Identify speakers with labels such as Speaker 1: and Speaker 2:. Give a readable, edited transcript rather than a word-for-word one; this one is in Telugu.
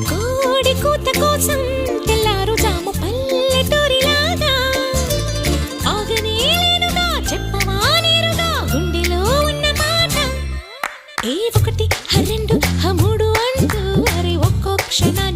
Speaker 1: కోడి కూత కోసం తెల్లారు జాము పల్లెటూరిలాగా ఆగనే లేనుగా చెప్పవా నేరుగా గుండెలో ఉన్న మాట ఏ ఒకటి రెండు మూడు అంటూ అరే ఒక్కో క్షణాలు